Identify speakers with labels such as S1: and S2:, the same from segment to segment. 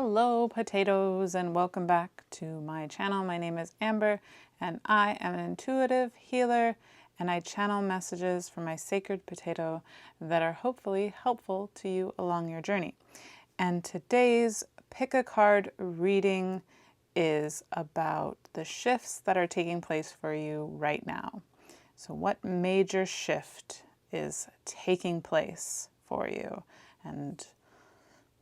S1: Hello potatoes, and welcome back to my channel. My name is Amber and I am an intuitive healer, and I channel messages from my sacred potato that are hopefully helpful to you along your journey. And today's pick a card reading is about the shifts that are taking place for you right now. So what major shift is taking place for you, and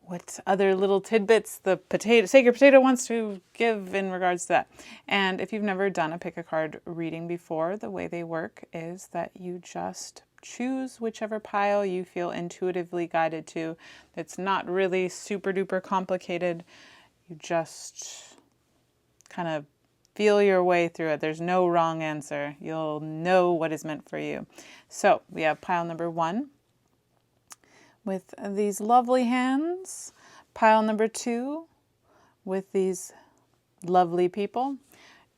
S1: what other little tidbits the sacred potato wants to give in regards to that. And if you've never done a pick a card reading before, the way they work is that you just choose whichever pile you feel intuitively guided to. It's not really super duper complicated. You just kind of feel your way through it. There's no wrong answer. You'll know what is meant for you. So we have pile number 1 with these lovely hands, pile number 2 with these lovely people,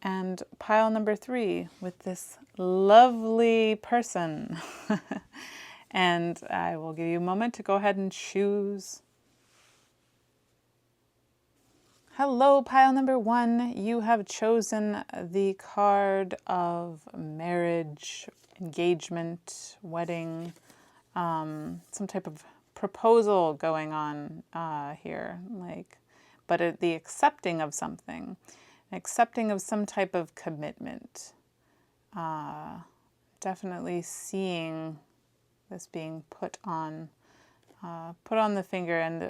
S1: and pile number 3 with this lovely person. And I will give you a moment to go ahead and choose. Hello, pile number 1. You have chosen the card of marriage, engagement, wedding, some type of proposal going on here, but the accepting of something, accepting of some type of commitment. Definitely seeing this being put on the finger, and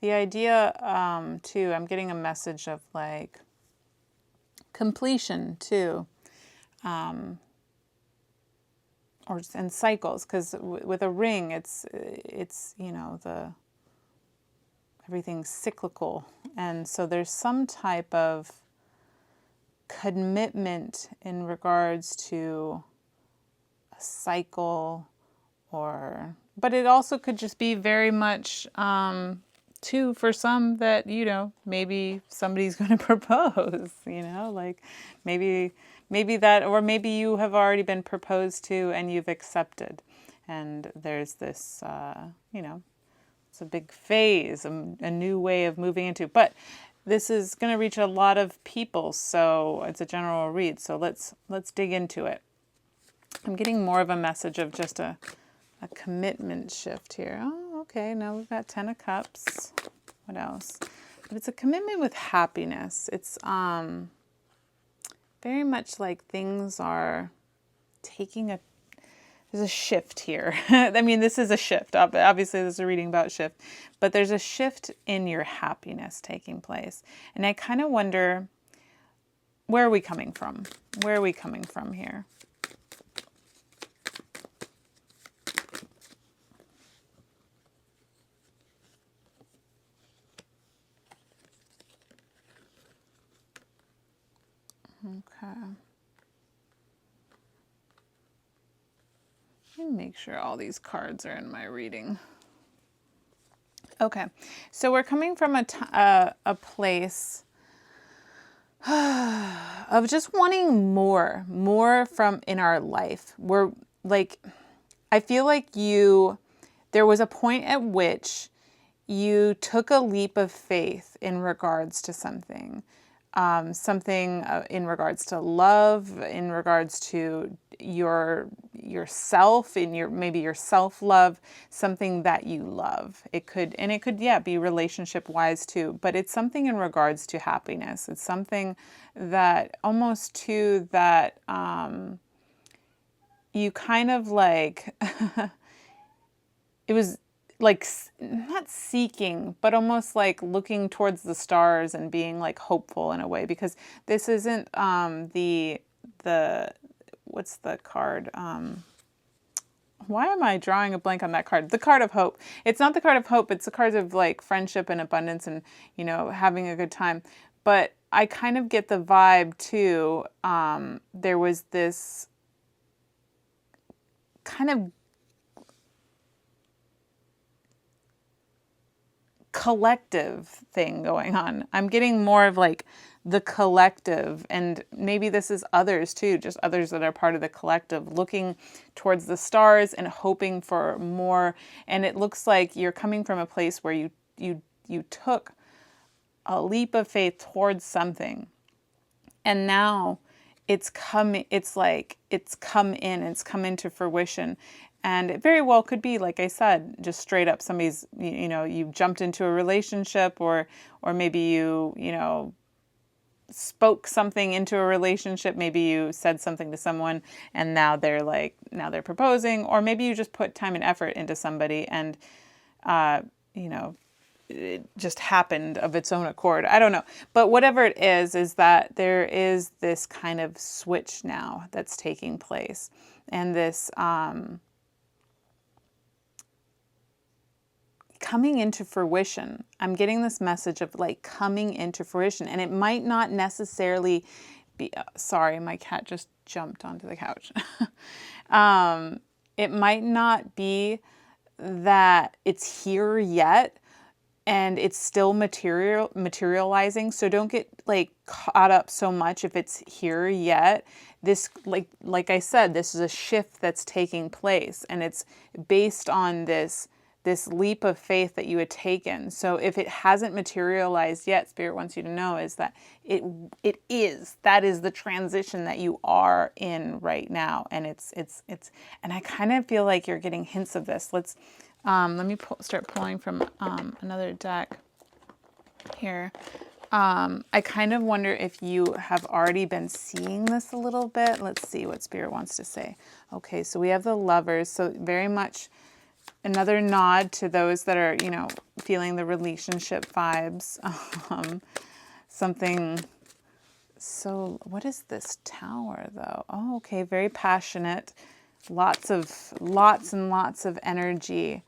S1: the idea too. I'm getting a message of like completion too. And cycles, because with a ring, it's everything's cyclical, and so there's some type of commitment in regards to a cycle, but it also could just be very much too, for some, that maybe somebody's going to propose, like maybe that, or maybe you have already been proposed to and you've accepted, and there's this it's a big phase, a new way of moving into. But this is going to reach a lot of people, so it's a general read, so let's dig into it. I'm getting more of a message of just a commitment shift here. Oh, okay, now we've got 10 of Cups. What else? But it's a commitment with happiness. It's very much like things are taking there's a shift here. I mean, this is a shift. Obviously, this is a reading about shift, but there's a shift in your happiness taking place. And I kind of wonder, where are we coming from? Where are we coming from here? Okay. Let me make sure all these cards are in my reading. Okay, so we're coming from a place of just wanting more from in our life. We're like, I feel like there was a point at which you took a leap of faith in regards to something. Something in regards to love, in regards to yourself, maybe your self-love, something that you love. It could be relationship wise too, but it's something in regards to happiness. It's something that almost too that you kind of like it was like not seeking, but almost like looking towards the stars and being like hopeful in a way, because this isn't the what's the card? Why am I drawing a blank on that card? The card of hope. It's not the card of hope. It's the cards of like friendship and abundance and having a good time. But I kind of get the vibe too. There was this kind of collective thing going on. I'm getting more of like the collective, and maybe this is others too, just others that are part of the collective, looking towards the stars and hoping for more. And it looks like you're coming from a place where you you took a leap of faith towards something, and now it's come into fruition. And it very well could be, like I said, just straight up somebody's, you jumped into a relationship, or maybe you spoke something into a relationship. Maybe you said something to someone and now they're proposing, or maybe you just put time and effort into somebody and, it just happened of its own accord. I don't know. But whatever it is that there is this kind of switch now that's taking place. And this coming into fruition. I'm getting this message of like coming into fruition. And it might not necessarily be, sorry, my cat just jumped onto the couch. It might not be that it's here yet, and it's still materializing. So don't get like caught up so much if it's here yet. This, like I said, this is a shift that's taking place, and it's based on this leap of faith that you had taken. So if it hasn't materialized yet, Spirit wants you to know is that that is the transition that you are in right now. And it's and I kind of feel like you're getting hints of this. Let me start pulling from another deck here. I kind of wonder if you have already been seeing this a little bit. Let's see what Spirit wants to say. Okay, so we have the Lovers. So very much another nod to those that are, feeling the relationship vibes. Something. So what is this Tower though? Oh, okay, very passionate. Lots and lots of energy.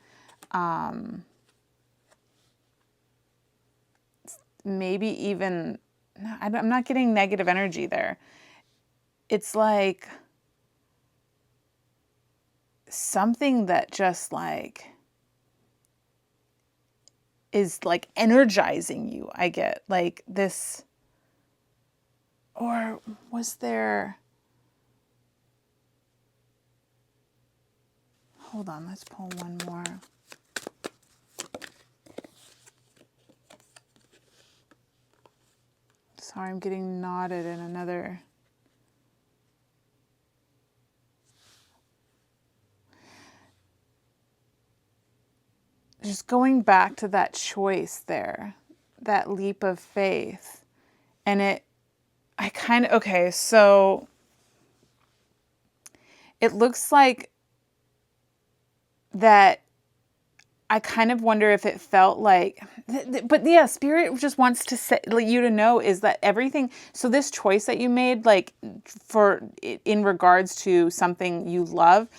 S1: Maybe even, I'm not getting negative energy there. It's like something that just like is like energizing you. I get like this, or was there, hold on, let's pull one more. Sorry, I'm getting knotted in another. Just going back to that choice there, that leap of faith. And okay, so it looks like that. I kind of wonder if it felt like, but yeah, Spirit just wants to say, you to know is that everything. So this choice that you made, like in regards to something you love,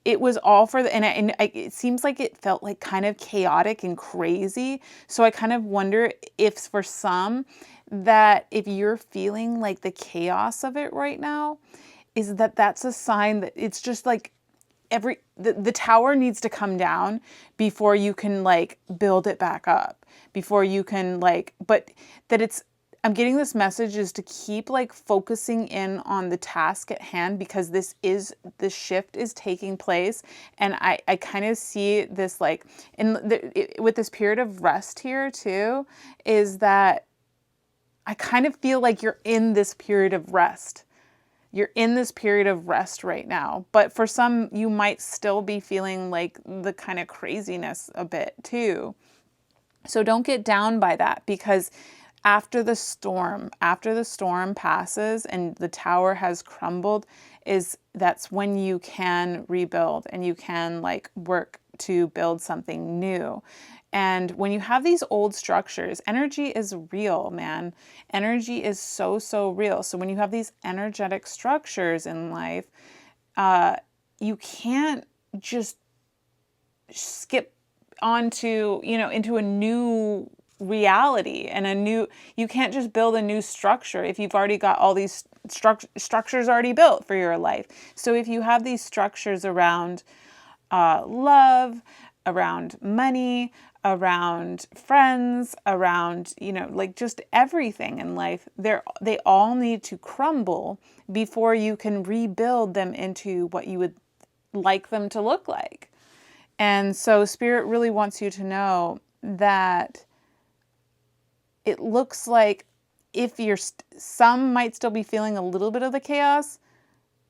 S1: it was all for and it seems like it felt like kind of chaotic and crazy. So I kind of wonder if for some that if you're feeling like the chaos of it right now, is that's a sign that it's just like, the tower needs to come down before you can like build it back up, before you can but that I'm getting this message is to keep like focusing in on the task at hand, because this shift is taking place. And I kind of see this like, with this period of rest here too, is that I kind of feel like you're in this period of rest. You're in this period of rest right now. But for some, you might still be feeling like the kind of craziness a bit too. So don't get down by that, because after the storm passes and the tower has crumbled, that's when you can rebuild and you can like work to build something new. And when you have these old structures, energy is real, man. Energy is so, so real. So when you have these energetic structures in life, you can't just skip onto, into a new reality and you can't just build a new structure if you've already got all these structures already built for your life. So if you have these structures around love, around money, around friends, around, like just everything in life, they all need to crumble before you can rebuild them into what you would like them to look like. And so Spirit really wants you to know that it looks like if you're, some might still be feeling a little bit of the chaos,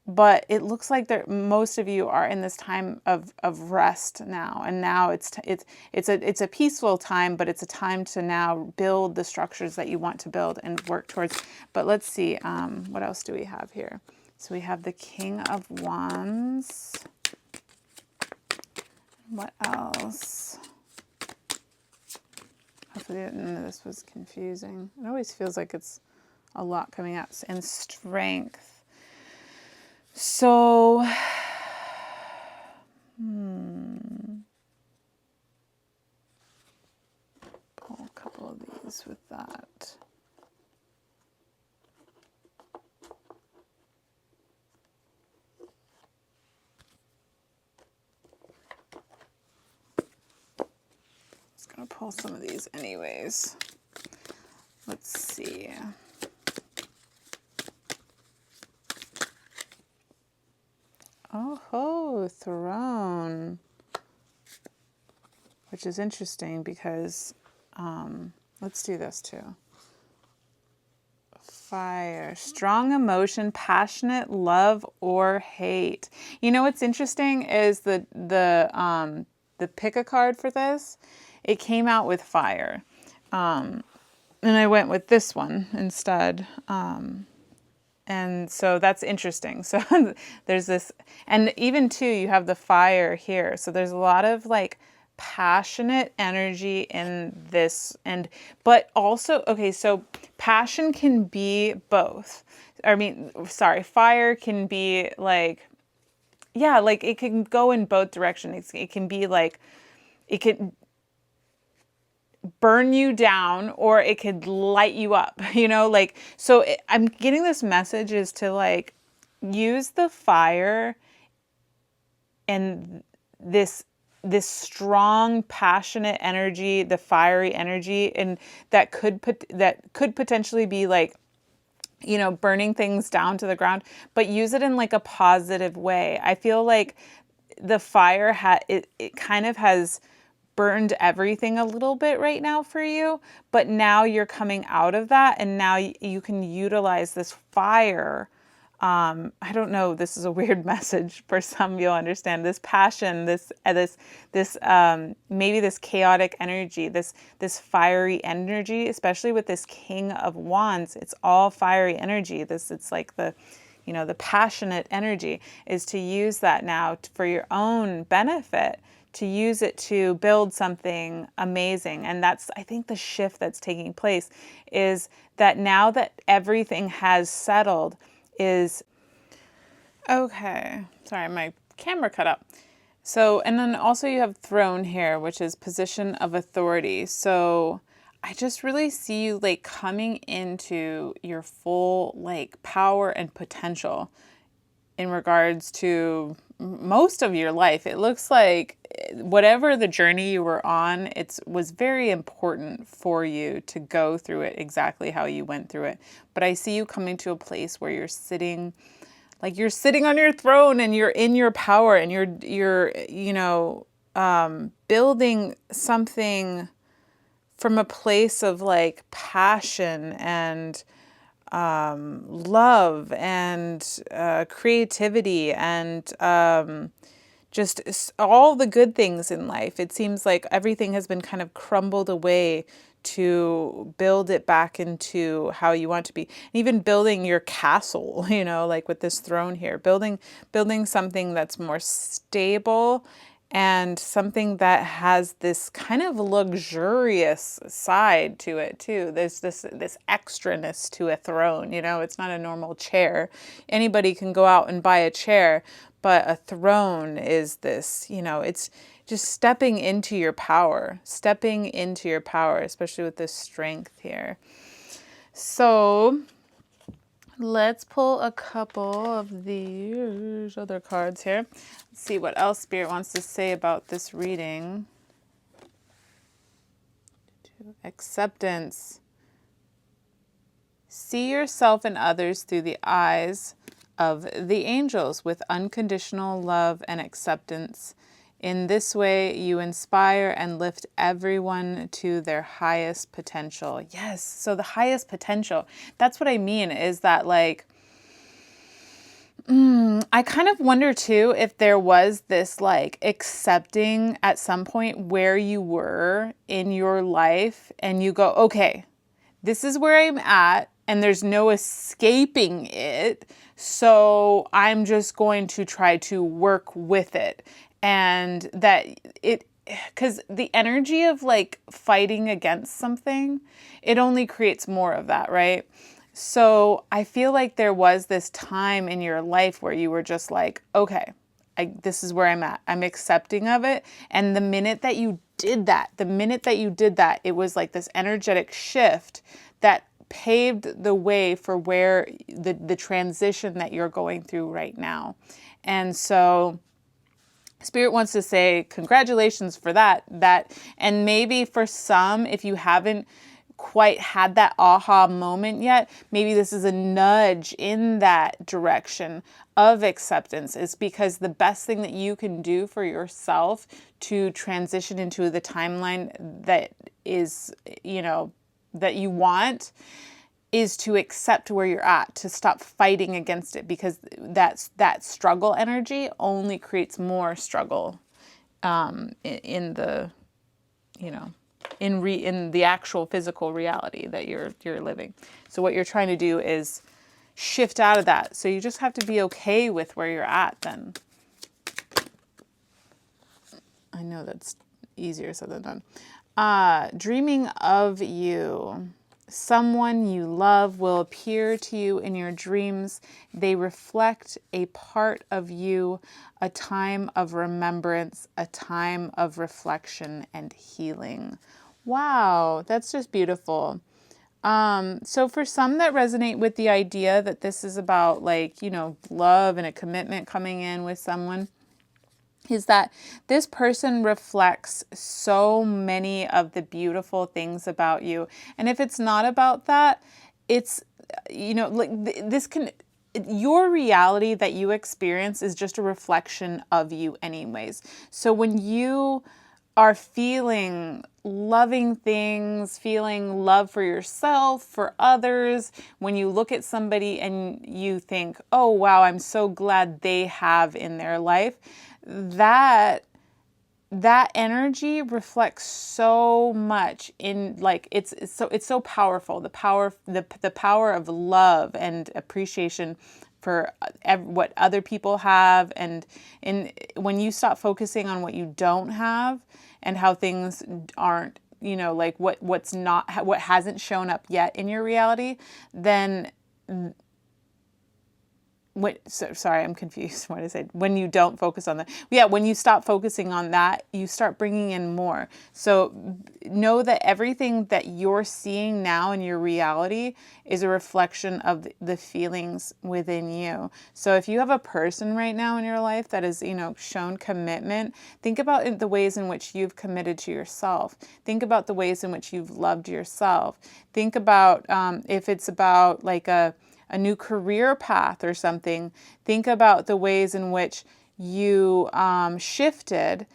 S1: but it looks like most of you are in this time of rest now. And now it's a peaceful time, but it's a time to now build the structures that you want to build and work towards. But let's see, what else do we have here? So we have the King of Wands. What else? Hopefully none of this was confusing. It always feels like it's a lot coming out. And Strength. So, pull a couple of these with that. Just gonna pull some of these anyways. Let's see. Oh, Throne. Which is interesting because, let's do this too. Fire, strong emotion, passionate love or hate. You know what's interesting is the PickACard for this. It came out with fire, and I went with this one instead. And so that's interesting. So there's this, and even too, you have the fire here. So there's a lot of like passionate energy in this, but also, okay, so passion can be both. I mean, sorry, fire can be like, yeah, like it can go in both directions. It can be like, it can burn you down or it could light you up, you know, like, so I'm getting this message is to like use the fire and this strong, passionate energy, the fiery energy, and that could potentially be like, you know, burning things down to the ground, but use it in like a positive way. I feel like the fire it kind of has burned everything a little bit right now for you, but now you're coming out of that and now you can utilize this fire. I don't know, this is a weird message for some, you'll understand this passion, this maybe this chaotic energy, this fiery energy, especially with this King of Wands. It's all fiery energy. It's like the, you know, the passionate energy is to use that now for your own benefit, to use it to build something amazing. And that's, I think the shift that's taking place is that now that everything has settled is, okay, sorry, my camera cut up. So, and then also you have Throne here, which is position of authority. So I just really see you like coming into your full like power and potential in regards to most of your life. It looks like whatever the journey you were on, it was very important for you to go through it exactly how you went through it. But I see you coming to a place where you're sitting, like you're sitting on your throne and you're in your power and you're you know, building something from a place of like passion and love and creativity and just all the good things in life. It seems like everything has been kind of crumbled away to build it back into how you want to be. And even building your castle, you know, like with this throne here, building something that's more stable and something that has this kind of luxurious side to it too. There's this extraness to a throne, you know, it's not a normal chair. Anybody can go out and buy a chair, but a throne is this, you know, it's just stepping into your power, especially with this strength here. So let's pull a couple of these other cards here. Let's see what else Spirit wants to say about this reading. Acceptance. See yourself and others through the eyes of the angels with unconditional love and acceptance In this way, you inspire and lift everyone to their highest potential. Yes, so the highest potential. That's what I mean, is that like, I kind of wonder too if there was this like accepting at some point where you were in your life and you go, okay, this is where I'm at and there's no escaping it. So I'm just going to try to work with it. And that it, because the energy of like fighting against something, it only creates more of that, right? So I feel like there was this time in your life where you were just like, okay, this is where I'm at. I'm accepting of it. And the minute that you did that, it was like this energetic shift that paved the way for where the transition that you're going through right now. And so Spirit wants to say congratulations for that. And maybe for some, if you haven't quite had that aha moment yet, maybe this is a nudge in that direction of acceptance. Is because the best thing that you can do for yourself to transition into the timeline that is, that you want, is to accept where you're at, to stop fighting against it, because that struggle energy only creates more struggle in the, in the actual physical reality that you're living. So what you're trying to do is shift out of that. So you just have to be okay with where you're at then. I know that's easier said than done. Dreaming of you. Someone you love will appear to you in your dreams. They reflect a part of you, a time of remembrance, a time of reflection and healing. Wow, that's just beautiful. So for some that resonate with the idea that this is about like, love and a commitment coming in with someone, is that this person reflects so many of the beautiful things about you. And if it's not about that, it's, your reality that you experience is just a reflection of you anyways. So when you are feeling loving things, feeling love for yourself, for others, when you look at somebody and you think, oh, wow, I'm so glad they have in their life, that energy reflects so much in like it's so powerful. The power of love and appreciation for what other people have, and when you stop focusing on what you don't have and how things aren't, like what hasn't shown up yet in your reality, then sorry, I'm confused. What I said. When you don't focus on that. Yeah, when you stop focusing on that, you start bringing in more. So know that everything that you're seeing now in your reality is a reflection of the feelings within you. So if you have a person right now in your life that is, shown commitment, think about the ways in which you've committed to yourself. Think about the ways in which you've loved yourself. Think about if it's about like a new career path or something, think about the ways in which you shifted.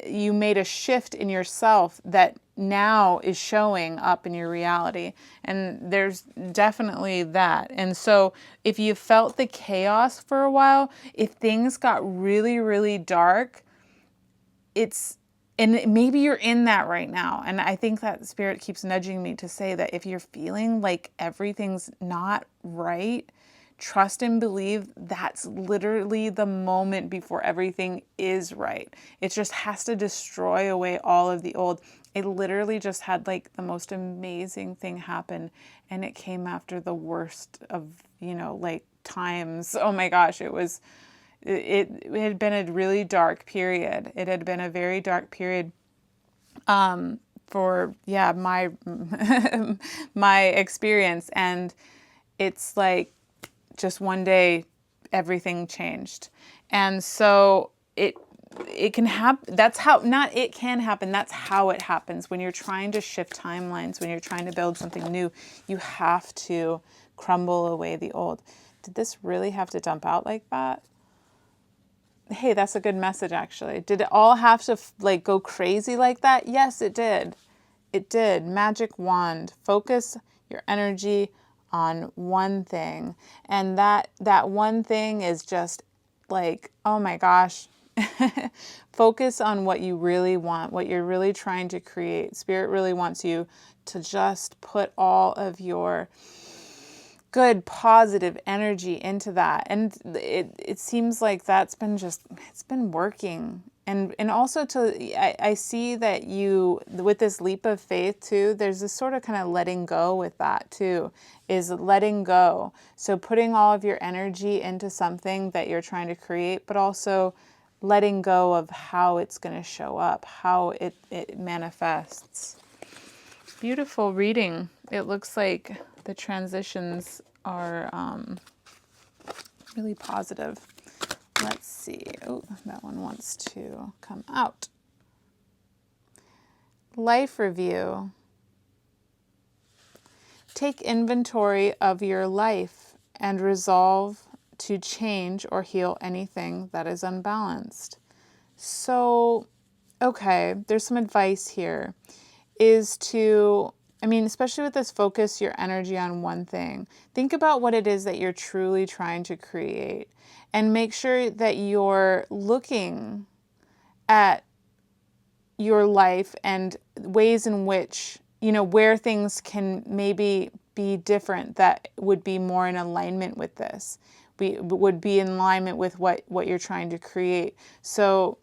S1: You made a shift in yourself that now is showing up in your reality. And there's definitely that. And so if you felt the chaos for a while, if things got really, really dark, and maybe you're in that right now. And I think that Spirit keeps nudging me to say that if you're feeling like everything's not right, trust and believe that's literally the moment before everything is right. It just has to destroy away all of the old. It literally just had like the most amazing thing happen, and it came after the worst of, like times. Oh my gosh, it had been a really dark period. It had been a very dark period for my my experience, and it's like just one day everything changed. And so it can happen. That's how, not it can happen, that's how it happens. When you're trying to shift timelines, when you're trying to build something new, you have to crumble away the old. Did this really have to dump out like that? hey, that's a good message, actually. Did it all have to like go crazy like that? Yes, it did. It did. Magic wand. Focus your energy on one thing. And that one thing is just like, oh my gosh. Focus on what you really want, what you're really trying to create. Spirit really wants you to just put all of your good positive energy into that. And it seems like that's been it's been working. And also I see that you, with this leap of faith too, there's this sort of kind of letting go with that too, is letting go. So putting all of your energy into something that you're trying to create, but also letting go of how it's going to show up, how it manifests. Beautiful reading. It looks like the transitions are really positive. Let's see. Oh, that one wants to come out. Life review. Take inventory of your life and resolve to change or heal anything that is unbalanced. So, okay, there's some advice here. Is to, I mean, especially with this, focus your energy on one thing. Think about what it is that you're truly trying to create, and make sure that you're looking at your life and ways in which, you know, where things can maybe be different that would be more in alignment with this. Would be in alignment with what you're trying to create. So,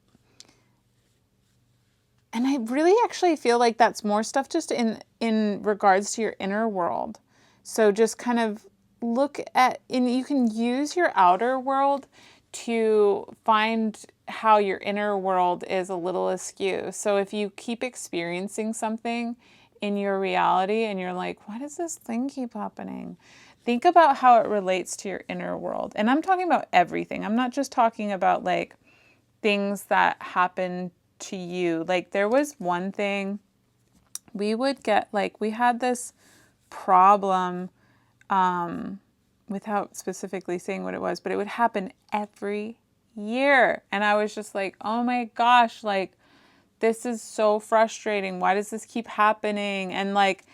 S1: and I really actually feel like that's more stuff just in regards to your inner world. So just kind of look at, and you can use your outer world to find how your inner world is a little askew. So if you keep experiencing something in your reality and you're like, why does this thing keep happening? Think about how it relates to your inner world. And I'm talking about everything. I'm not just talking about like things that happen to you. Like there was one thing we would get, like we had this problem, without specifically saying what it was, but it would happen every year. And I was just like, oh my gosh, like this is so frustrating. Why does this keep happening? And like,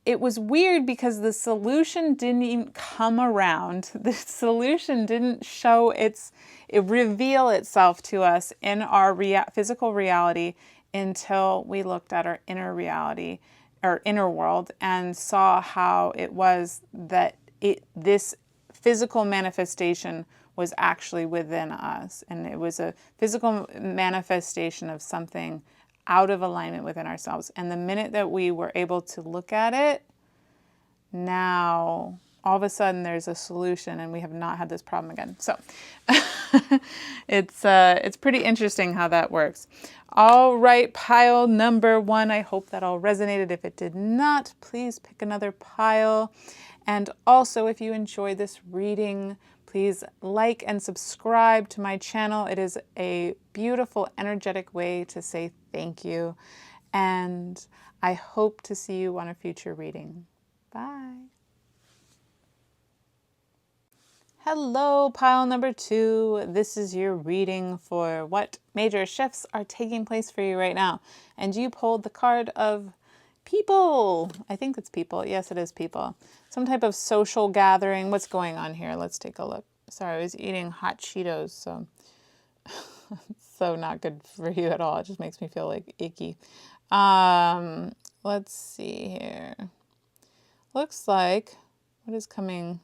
S1: it was weird because the solution didn't even come around. The solution didn't it reveal itself to us in our physical reality until we looked at our inner reality, our inner world, and saw how it was that this physical manifestation was actually within us. And it was a physical manifestation of something out of alignment within ourselves. And the minute that we were able to look at it, now all of a sudden there's a solution and we have not had this problem again. So it's pretty interesting how that works. All right, pile number 1. I hope that all resonated. If it did not, please pick another pile. And also, if you enjoy this reading, please like and subscribe to my channel. It is a beautiful, energetic way to say thank you. And I hope to see you on a future reading. Bye. Hello, pile number 2. This is your reading for what major shifts are taking place for you right now. And you pulled the card of people. I think it's people. Yes, it is people. Some type of social gathering. What's going on here? Let's take a look. Sorry, I was eating hot Cheetos, so so not good for you at all. It just makes me feel like icky. Let's see here. Looks like what is coming?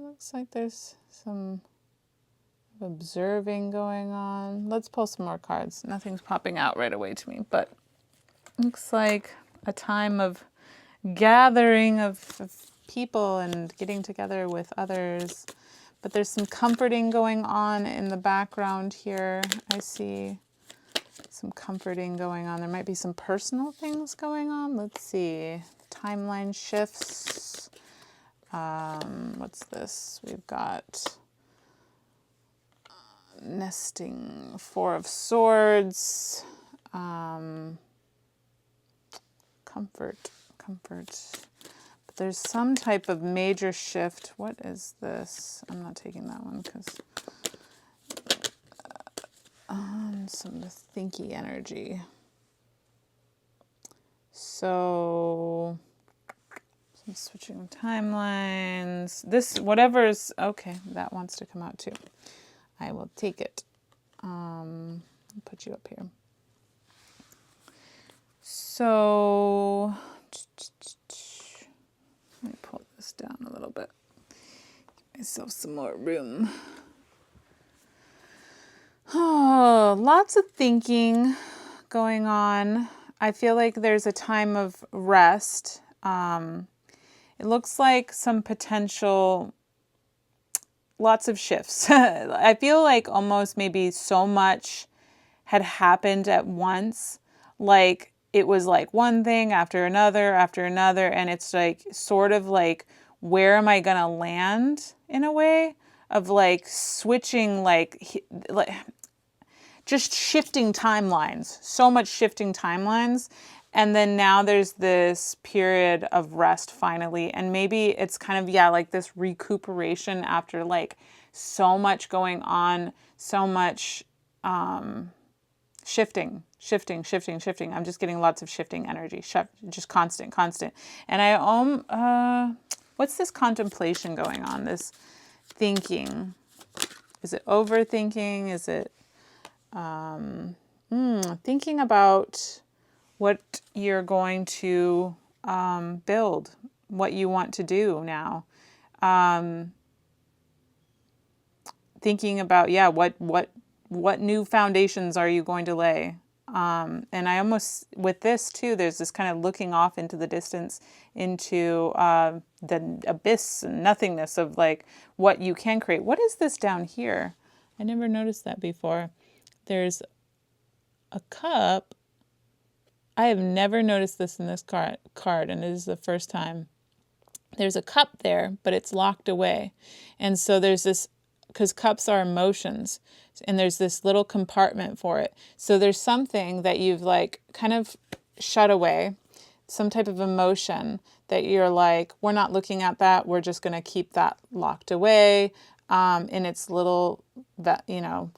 S1: Looks like there's some observing going on. Let's pull some more cards. Nothing's popping out right away to me, but looks like a time of gathering of people and getting together with others. But there's some comforting going on in the background here. I see some comforting going on. There might be some personal things going on. Let's see. Timeline shifts. What's this? We've got nesting, 4 of Swords. Comfort. But there's some type of major shift. What is this? I'm not taking that one because some thinky energy. So I'm switching timelines. This, whatever's, okay, that wants to come out too. I will take it. I'll put you up here. So, let me pull this down a little bit. Give myself some more room. Oh, lots of thinking going on. I feel like there's a time of rest. It looks like some potential, lots of shifts. I feel like almost maybe so much had happened at once. Like it was like one thing after another, and it's like sort of like, where am I gonna land in a way of like switching, like just shifting timelines, so much shifting timelines. And then now there's this period of rest finally. And maybe it's kind of, yeah, like this recuperation after like so much going on, so much shifting. I'm just getting lots of shifting energy, just constant. And what's this contemplation going on? This thinking. Is it overthinking? Is it thinking about what you're going to build, what you want to do now? Thinking about, yeah, what new foundations are you going to lay? And I almost, with this too, there's this kind of looking off into the distance, into the abyss and nothingness of like what you can create. What is this down here? I never noticed that before. There's a cup. I have never noticed this in this card, and it is the first time. There's a cup there, but it's locked away. And so there's this, because cups are emotions, and there's this little compartment for it. So there's something that you've like kind of shut away, some type of emotion that you're like, we're not looking at that. We're just going to keep that locked away in its little, that, you know,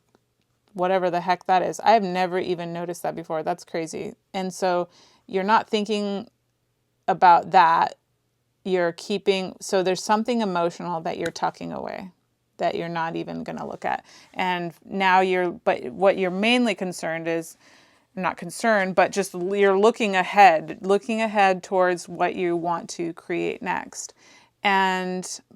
S1: whatever the heck that is. I have never even noticed that before. That's crazy. And so you're not thinking about that. You're keeping, so there's something emotional that you're tucking away, that you're not even going to look at. And now but what you're mainly concerned is, not concerned, but just you're looking ahead towards what you want to create next.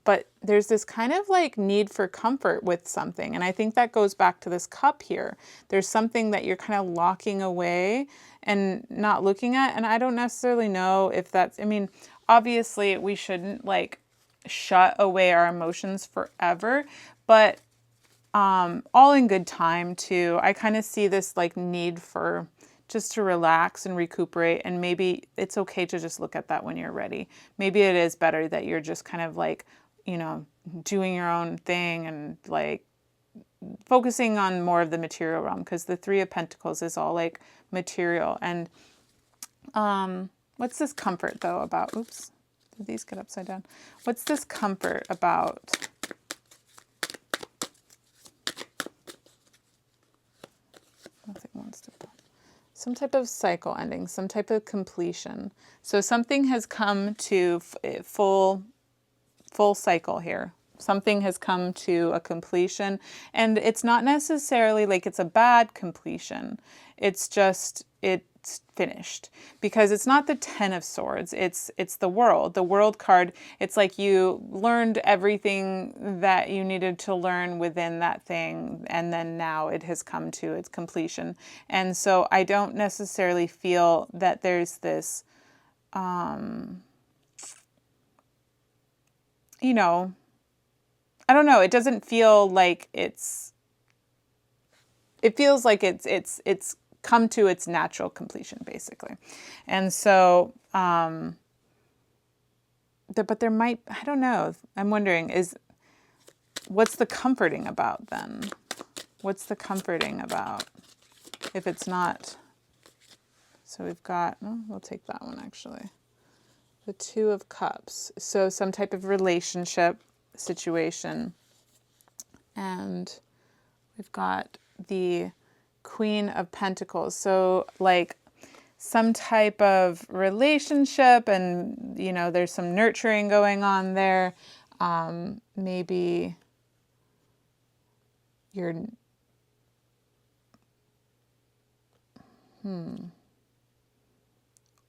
S1: But there's this kind of like need for comfort with something. And I think that goes back to this cup here. There's something that you're kind of locking away and not looking at. And I don't necessarily know if that's, I mean, obviously we shouldn't like shut away our emotions forever, but all in good time too. I kind of see this like need for just to relax and recuperate, and maybe it's okay to just look at that when you're ready. Maybe it is better that you're just kind of like, you know, doing your own thing and like focusing on more of the material realm, because the Three of Pentacles is all like material. And what's this comfort though about, oops, did these get upside down? What's this comfort about? Nothing wants to pop. Some type of cycle ending, some type of completion. So something has come to full cycle here. Something has come to a completion, and it's not necessarily like it's a bad completion. It's just, it's finished, because it's not the Ten of Swords. It's the World card. It's like you learned everything that you needed to learn within that thing, and then now it has come to its completion. And so I don't necessarily feel that there's this, you know, I don't know. It doesn't feel like it feels like it's come to its natural completion, basically. And so, but there might, I don't know. I'm wondering, what's the comforting about then? What's the comforting about if it's not? So we've got, oh, we'll take that one actually. The Two of Cups. So some type of relationship situation. And we've got the Queen of Pentacles. So like some type of relationship, and you know, there's some nurturing going on there. Maybe you're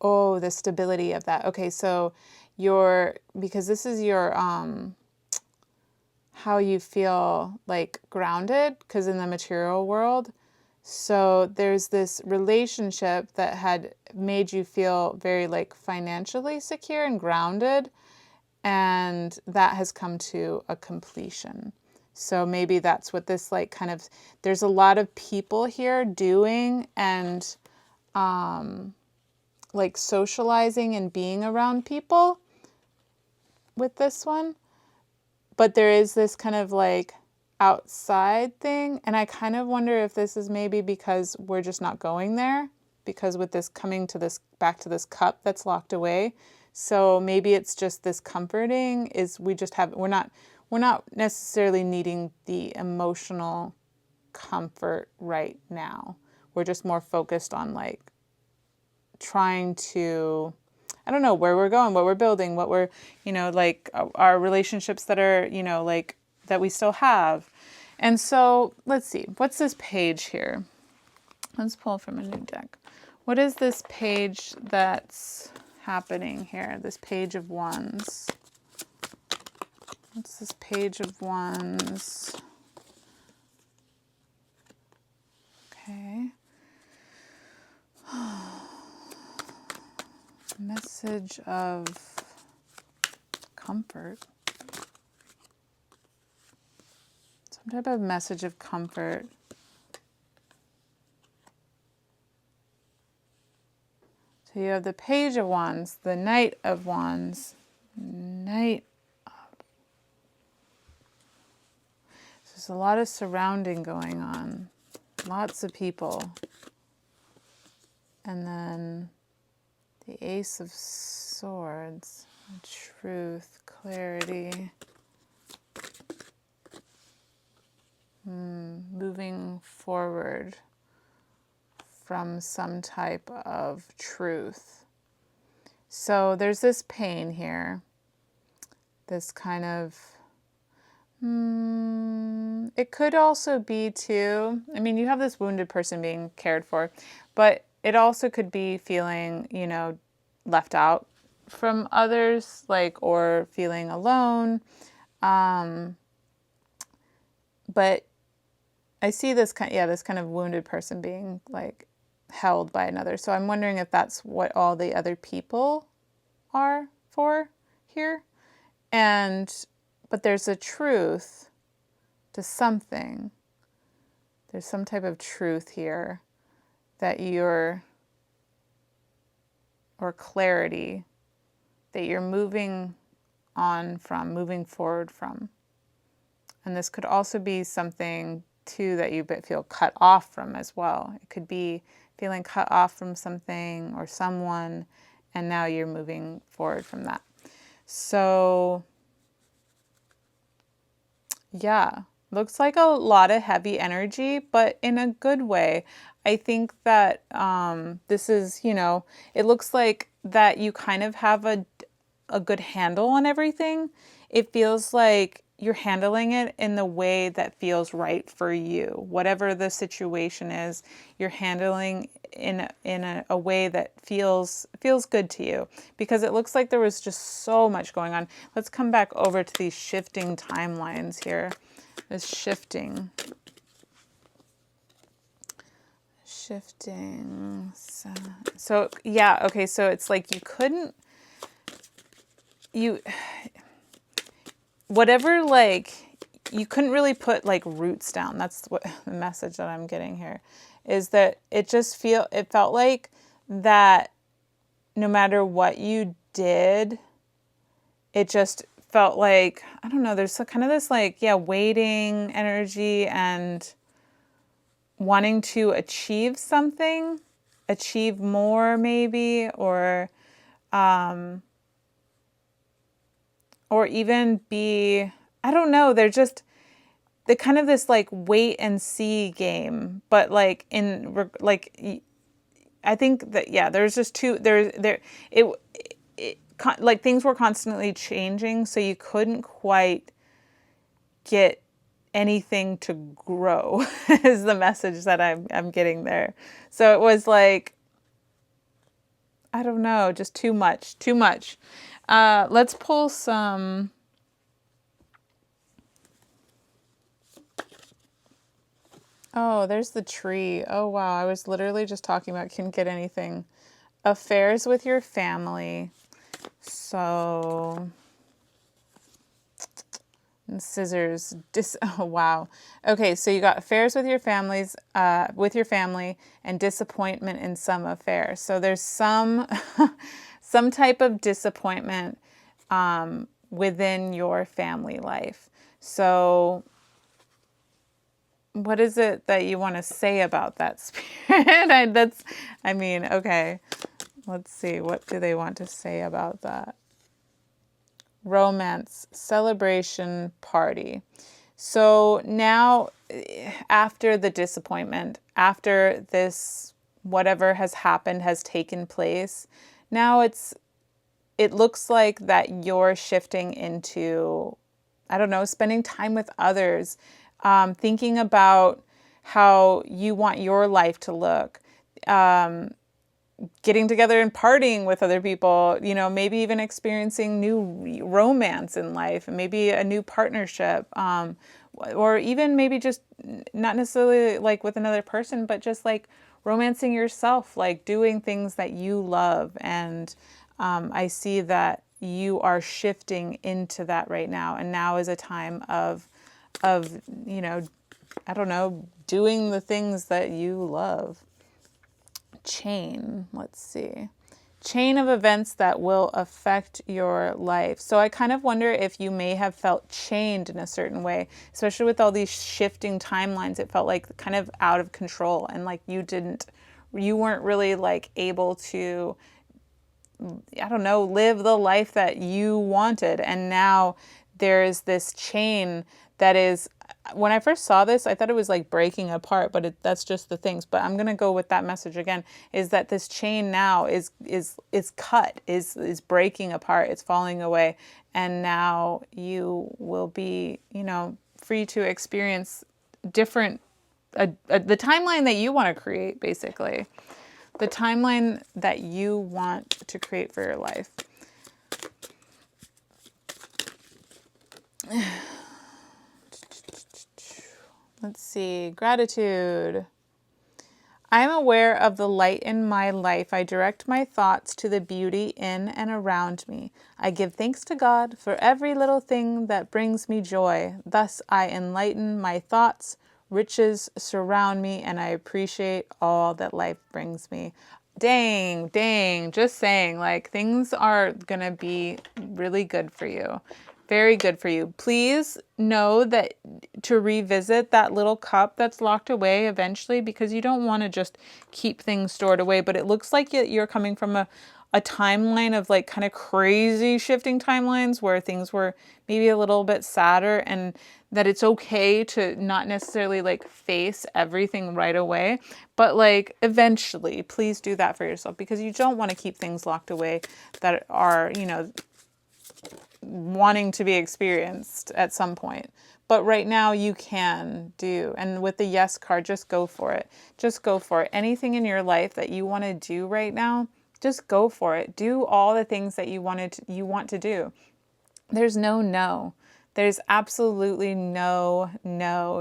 S1: oh, the stability of that. Okay, so because this is your how you feel like grounded, because in the material world, so there's this relationship that had made you feel very like financially secure and grounded, and that has come to a completion. So maybe that's what this like kind of, there's a lot of people here doing and like socializing and being around people with this one. But there is this kind of like outside thing. And I kind of wonder if this is maybe because we're just not going there, because with this coming to this, back to this cup that's locked away. So maybe it's just this comforting is we just have, we're not necessarily needing the emotional comfort right now. We're just more focused on like trying to, I don't know, where we're going, what we're building, what we're, you know, like our relationships that are, you know, like that we still have. And so let's see, what's this page here? Let's pull from a new deck. What is this page that's happening here? This Page of Wands. What's this Page of Wands? Okay. Message of comfort. Some type of message of comfort. So you have the Page of Wands, the Knight of Wands, Knight of... So there's a lot of surrounding going on. Lots of people. And then the Ace of Swords, truth, clarity, moving forward from some type of truth. So there's this pain here, this kind of, it could also be too, I mean, you have this wounded person being cared for, but it also could be feeling, you know, left out from others, like, or feeling alone. But I see this kind, this kind of wounded person being like held by another. So I'm wondering if that's what all the other people are for here. But there's a truth to something. There's some type of truth here that or clarity that you're moving on from, moving forward from. And this could also be something too that you feel cut off from as well. It could be feeling cut off from something or someone, and now you're moving forward from that. So yeah, looks like a lot of heavy energy, but in a good way. I think that this is, you know, it looks like that you kind of have a good handle on everything. It feels like you're handling it in the way that feels right for you. Whatever the situation is, you're handling in a way that feels good to you, because it looks like there was just so much going on. Let's come back over to these shifting timelines here. This shifting. So yeah, okay, so it's like whatever, like, you couldn't really put like roots down. That's what the message that I'm getting here is, that it felt like that no matter what you did, it just felt like, I don't know, there's kind of this like, waiting energy and wanting to achieve something, achieve more maybe, or or even be, I don't know, they're just the kind of this like wait and see game, but like I think that, yeah, there's just like things were constantly changing, so you couldn't quite get anything to grow is the message that I'm getting there. So it was like, I don't know, just too much. Let's pull some. Oh, there's the tree. Oh, wow. I was literally just talking about couldn't get anything. Affairs with your family. So, and scissors. Oh, wow. Okay, so you got affairs with your with your family, and disappointment in some affair. So there's some some type of disappointment within your family life. So what is it that you want to say about that, Spirit? Okay. Let's see. What do they want to say about that? Romance, celebration, party. So now, after the disappointment, after this, whatever has happened has taken place, now it looks like that you're shifting into, I don't know, spending time with others, thinking about how you want your life to look, getting together and partying with other people, maybe even experiencing new romance in life, maybe a new partnership, or even maybe just not necessarily like with another person, but just like romancing yourself, like doing things that you love. And I see that you are shifting into that right now. And now is a time of, I don't know, doing the things that you love. Chain, let's see. Chain of events that will affect your life. So I kind of wonder if you may have felt chained in a certain way, especially with all these shifting timelines. It felt like kind of out of control, and like you weren't really like able to, I don't know, live the life that you wanted. And now there's this chain that is, when I first saw this, I thought it was like breaking apart, but that's just the things. But I'm going to go with that message again, is that this chain now is cut, is breaking apart, it's falling away. And now you will be, free to experience different, the timeline that you want to create, basically. The timeline that you want to create for your life. Let's see. Gratitude. I am aware of the light in my life. I direct my thoughts to the beauty in and around me. I give thanks to God for every little thing that brings me joy. Thus I enlighten my thoughts. Riches surround me, and I appreciate all that life brings me. Dang, just saying, like, things are gonna be really good for you. Very good for you. Please know that to revisit that little cup that's locked away eventually, because you don't want to just keep things stored away. But it looks like you're coming from a timeline of like kind of crazy shifting timelines where things were maybe a little bit sadder, and that it's okay to not necessarily like face everything right away, but like eventually please do that for yourself, because you don't want to keep things locked away that are, wanting to be experienced at some point. But right now you can do. And with the yes card, just go for it. Just go for it. Anything in your life that you want to do right now, just go for it. Do all the things that you want to do. There's no. There's absolutely no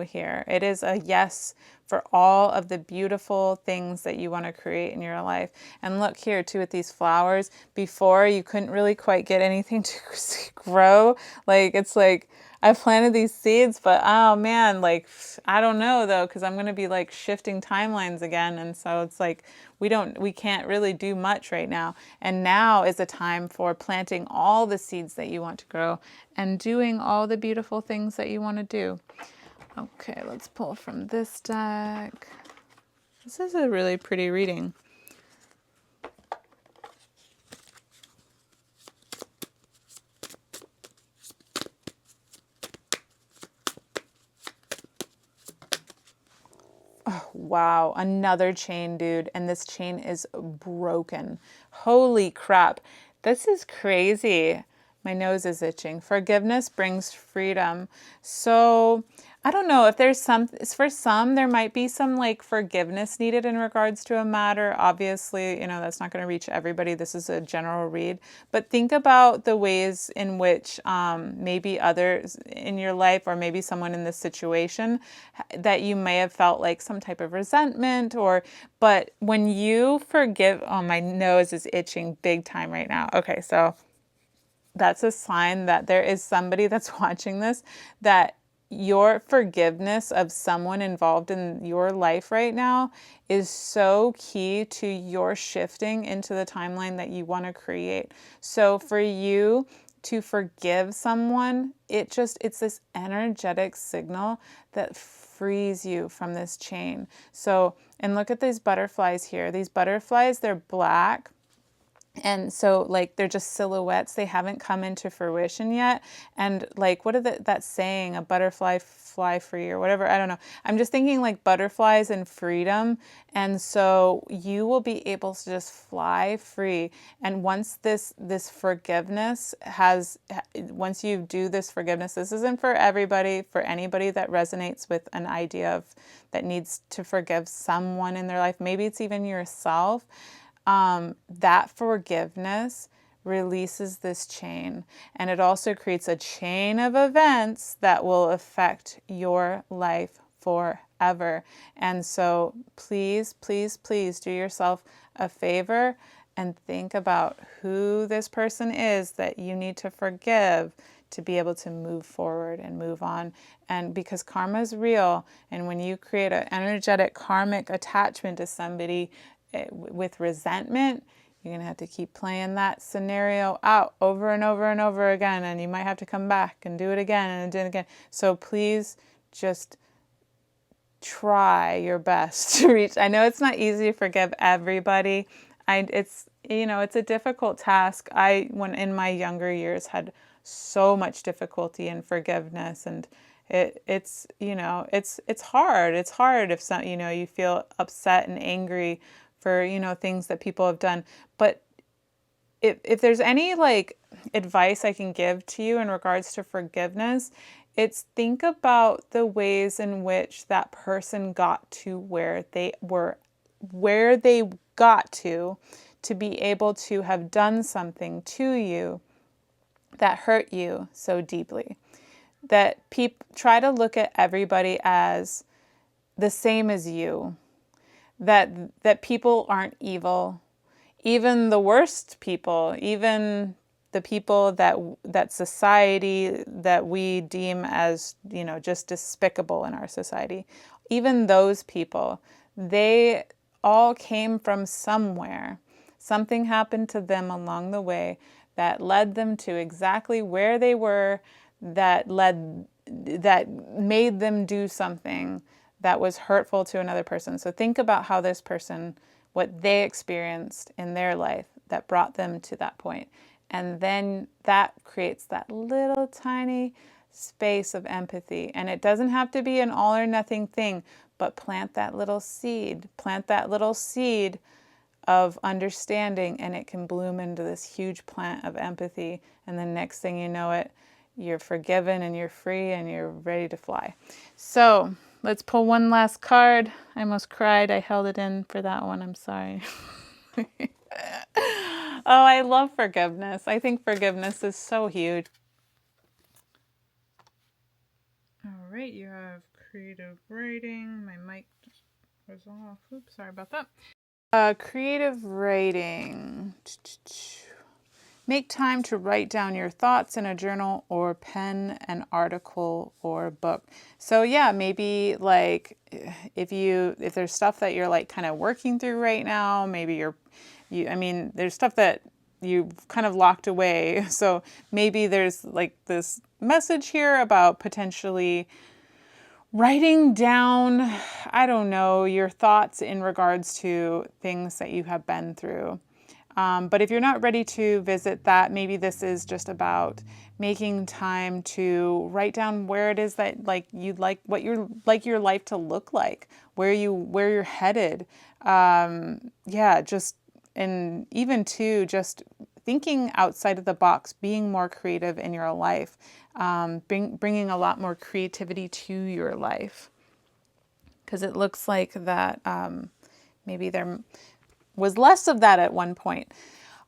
S1: here. It is a yes for all of the beautiful things that you want to create in your life. And look here too with these flowers. Before, you couldn't really quite get anything to grow. Like, it's like I planted these seeds, but oh man, like I don't know though, because I'm going to be like shifting timelines again. And so it's like we can't really do much right now. And now is a time for planting all the seeds that you want to grow and doing all the beautiful things that you want to do. Okay, let's pull from this deck. This is a really pretty reading. wow, another chain, dude. And this chain is broken. Holy crap. This is crazy. My nose is itching. Forgiveness brings freedom. So I don't know if there's for some, there might be some like forgiveness needed in regards to a matter. Obviously, that's not going to reach everybody. This is a general read. But think about the ways in which maybe others in your life, or maybe someone in this situation, that you may have felt like some type of resentment, but when you forgive, oh, my nose is itching big time right now. Okay, so that's a sign that there is somebody that's watching this, that your forgiveness of someone involved in your life right now is so key to your shifting into the timeline that you want to create. So for you to forgive someone, it's this energetic signal that frees you from this chain. So, and look at these butterflies here. These butterflies, they're black. And so like they're just silhouettes. They haven't come into fruition yet. And like, what are that saying, a butterfly fly free or whatever? I don't know. I'm just thinking like butterflies and freedom. And so you will be able to just fly free. And once this forgiveness once you do this forgiveness, this isn't for everybody, for anybody that resonates with an idea that needs to forgive someone in their life. Maybe it's even yourself. That forgiveness releases this chain, and it also creates a chain of events that will affect your life forever. And so please, please, please do yourself a favor and think about who this person is that you need to forgive to be able to move forward and move on. And because karma is real, and when you create an energetic karmic attachment to somebody with resentment, you're going to have to keep playing that scenario out over and over and over again, and you might have to come back and do it again and do it again. So please just try your best to reach. I know it's not easy to forgive everybody. It's a difficult task. When in my younger years, had so much difficulty in forgiveness, and it's hard. It's hard if you feel upset and angry for things that people have done. But if there's any like advice I can give to you in regards to forgiveness, it's think about the ways in which that person got to where they got to be able to have done something to you that hurt you so deeply. That try to look at everybody as the same as you. That people aren't evil. Even the worst people, even the people that society, that we deem as, just despicable in our society, even those people, they all came from somewhere. Something happened to them along the way that led them to exactly where they were, that made them do something that was hurtful to another person. So think about how this person, what they experienced in their life that brought them to that point. And then that creates that little tiny space of empathy. And it doesn't have to be an all or nothing thing, but plant that little seed of understanding, and it can bloom into this huge plant of empathy. And the next thing you know it, you're forgiven and you're free and you're ready to fly. So let's pull one last card. I almost cried. I held it in for that one. I'm sorry. Oh, I love forgiveness. I think forgiveness is so huge. All right, you have creative writing. My mic just was off. Oops, sorry about that. Creative writing. Make time to write down your thoughts in a journal or pen an article or book. So yeah, maybe like if there's stuff that you're like kind of working through right now, maybe there's stuff that you've kind of locked away. So maybe there's like this message here about potentially writing down, I don't know, your thoughts in regards to things that you have been through. But if you're not ready to visit that, maybe this is just about making time to write down where it is that like you'd like what you're like your life to look like, where you're headed. Yeah, just and even to just thinking outside of the box, being more creative in your life, bringing a lot more creativity to your life. Because it looks like that maybe there was less of that at one point.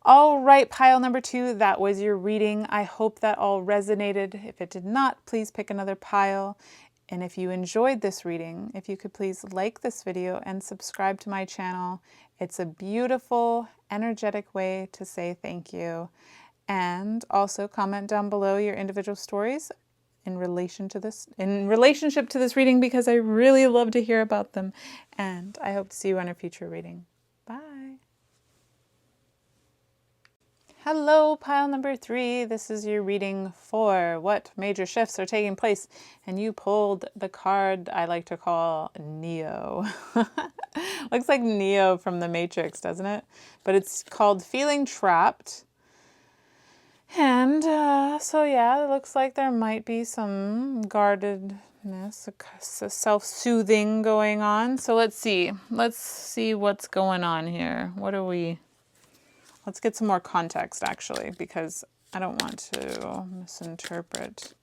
S1: All right, pile number 2, that was your reading. I hope that all resonated. If it did not, please pick another pile. And if you enjoyed this reading, if you could please like this video and subscribe to my channel. It's a beautiful, energetic way to say thank you. And also comment down below your individual stories in relationship to this reading, because I really love to hear about them. And I hope to see you on a future reading. Bye. Hello, pile number 3. This is your reading for what major shifts are taking place. And you pulled the card I like to call Neo. Looks like Neo from the Matrix, doesn't it? But it's called Feeling Trapped. And so yeah, it looks like there might be some guardedness, self-soothing going on. So let's see what's going on here. Let's get some more context actually, because I don't want to misinterpret.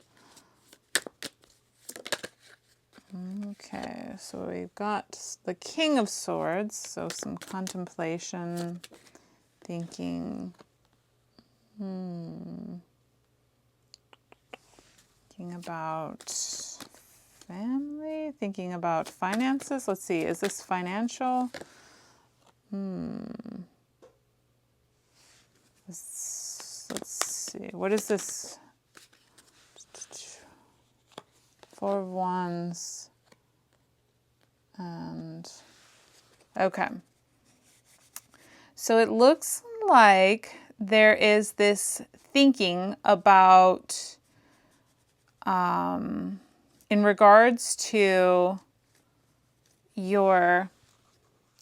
S1: Okay, so we've got the King of Swords, so some contemplation, thinking, thinking about family, thinking about finances. Let's see, is this financial? Let's see, what is this? 4 of Wands. And okay. So it looks like there is this thinking about in regards to your,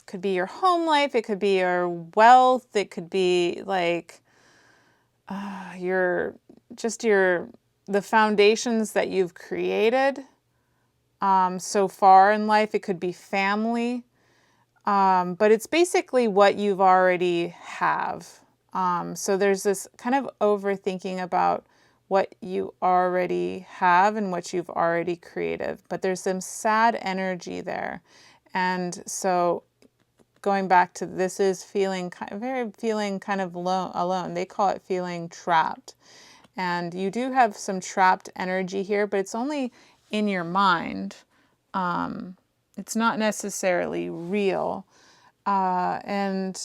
S1: could be your home life, it could be your wealth, it could be like the foundations that you've created so far in life. It could be family, but it's basically what you've already have. So there's this kind of overthinking about what you already have and what you've already created, but there's some sad energy there. And so going back to this is feeling kind of alone. They call it feeling trapped. And you do have some trapped energy here, but it's only in your mind. It's not necessarily real. And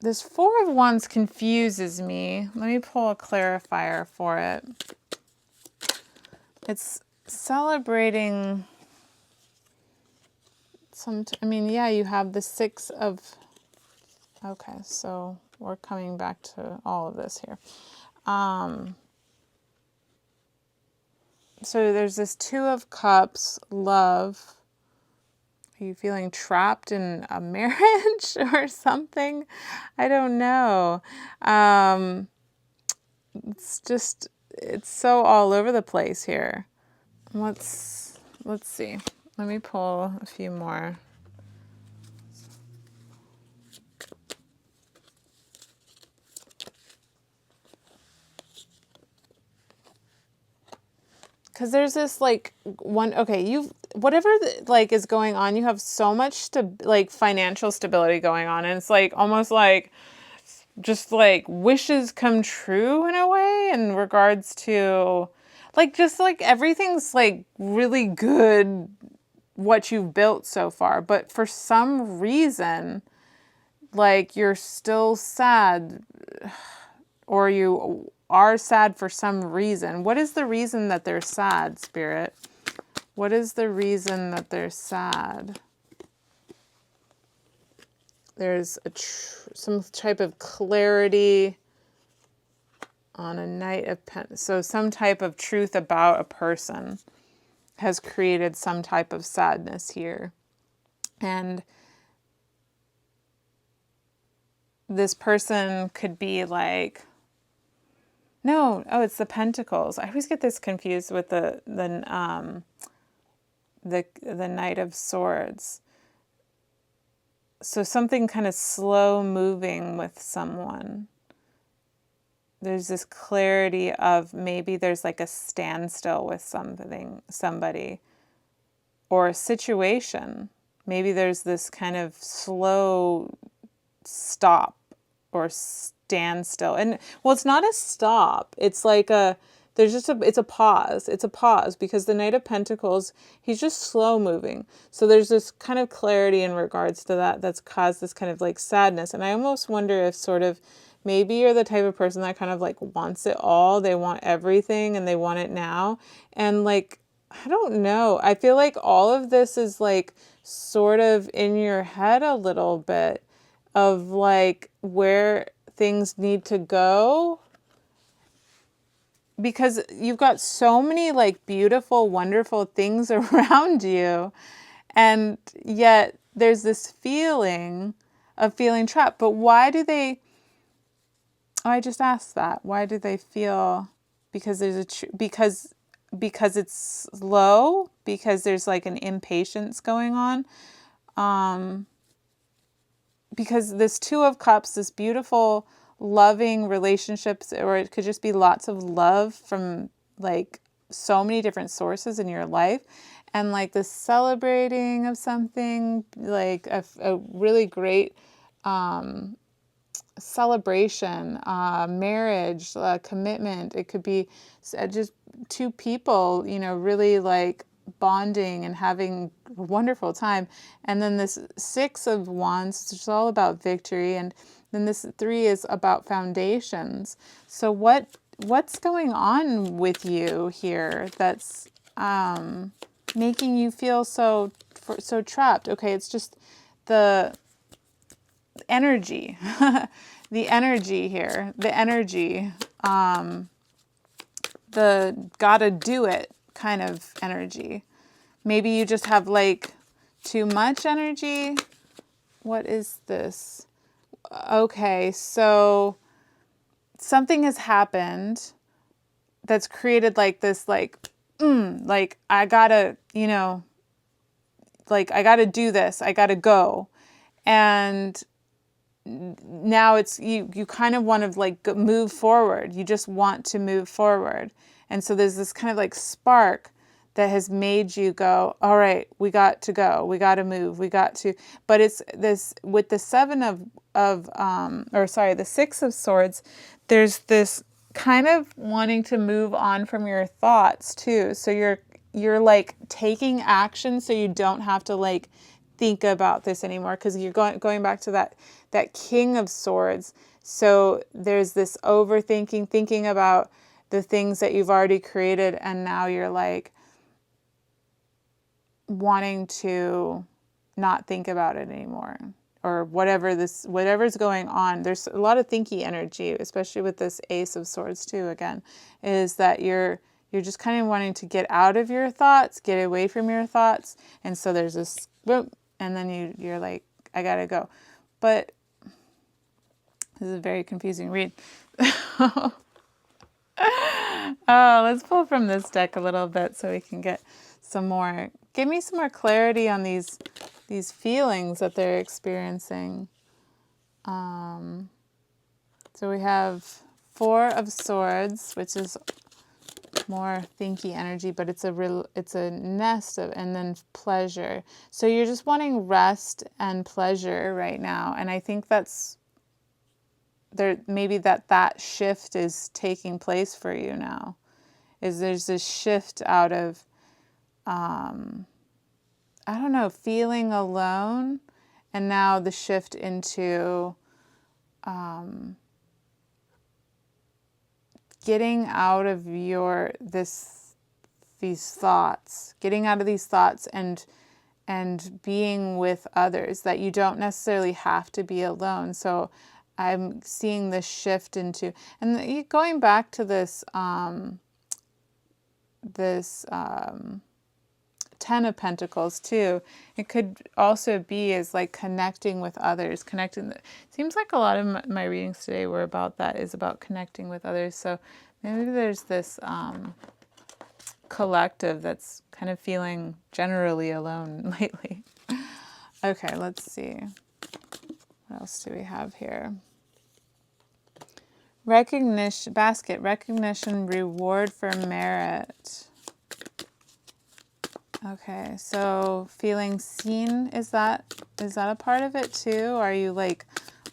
S1: this 4 of Wands confuses me. Let me pull a clarifier for it. It's celebrating yeah, you have the 6 of, okay, so we're coming back to all of this here. So there's this 2 of Cups, love. Are you feeling trapped in a marriage or something? I don't know. It's so all over the place here. Let's see. Let me pull a few more. Because there's this like one, okay, whatever like is going on, you have so much financial stability going on, and it's like almost like just like wishes come true in a way in regards to like just like everything's like really good what you've built so far, but for some reason like you're still sad, or you are sad for some reason. What is the reason that they're sad, Spirit? What is the reason that they're sad? There's some type of clarity on a Knight of Pentacles. So some type of truth about a person has created some type of sadness here. And this person could be like, no, oh, it's the Pentacles. I always get this confused with the Knight of Swords. So something kind of slow moving with someone. There's this clarity of maybe there's like a standstill with somebody, or a situation. Maybe there's this kind of slow stop or standstill. And well, it's not a stop. It's like it's a pause. It's a pause because the Knight of Pentacles, he's just slow moving. So there's this kind of clarity in regards to that that's caused this kind of like sadness. And I almost wonder if sort of maybe you're the type of person that kind of like wants it all. They want everything and they want it now. And like, I don't know. I feel like all of this is like sort of in your head a little bit of like where things need to go, because you've got so many like beautiful, wonderful things around you, and yet there's this feeling of feeling trapped. But why do they, oh, I just asked that. Why do they feel, because there's because it's low, because there's like an impatience going on. Because this Two of Cups, this beautiful, loving relationships, or it could just be lots of love from like so many different sources in your life, and like the celebrating of something, like a really great celebration, marriage, commitment. It could be just two people, really like bonding and having a wonderful time. And then this Six of Wands, which is all about victory, and then this Three is about foundations. So what's going on with you here that's making you feel so trapped? Okay, it's just the energy, the energy here, the energy, the gotta do it kind of energy. Maybe you just have like too much energy. What is this? Okay, so something has happened that's created like this, like I gotta, like I gotta do this, I gotta go. And now it's you kind of want to like move forward. You just want to move forward. And so there's this kind of like spark that has made you go, all right, we got to go, we got to move, we got to. But it's this with the the Six of Swords, there's this kind of wanting to move on from your thoughts too. So you're like taking action so you don't have to like think about this anymore, because you're going back to that King of Swords. So there's this overthinking, thinking about the things that you've already created, and now you're like wanting to not think about it anymore, or whatever's going on. There's a lot of thinky energy, especially with this Ace of Swords too, again, is that you're just kind of wanting to get out of your thoughts, get away from your thoughts. And so there's this boom, and then you're like, I gotta go. But this is a very confusing read. Oh, let's pull from this deck a little bit so we can get some more. Give me some more clarity on these feelings that they're experiencing. So we have Four of Swords, which is more thinky energy, but it's a nest of, and then pleasure. So you're just wanting rest and pleasure right now, and I think that's there. Maybe that shift is taking place for you now. There's this shift out of I don't know, feeling alone, and now the shift into getting out of these thoughts, getting out of these thoughts and being with others, that you don't necessarily have to be alone. So I'm seeing this shift into, and going back to this Ten of Pentacles too. It could also be as like connecting with others, connecting. It seems like a lot of my readings today were about that, is about connecting with others. So maybe there's this collective that's kind of feeling generally alone lately. Okay, let's see. What else do we have here? Recognition, basket, recognition, reward for merit. Okay, so feeling seen, is that a part of it too? Are you like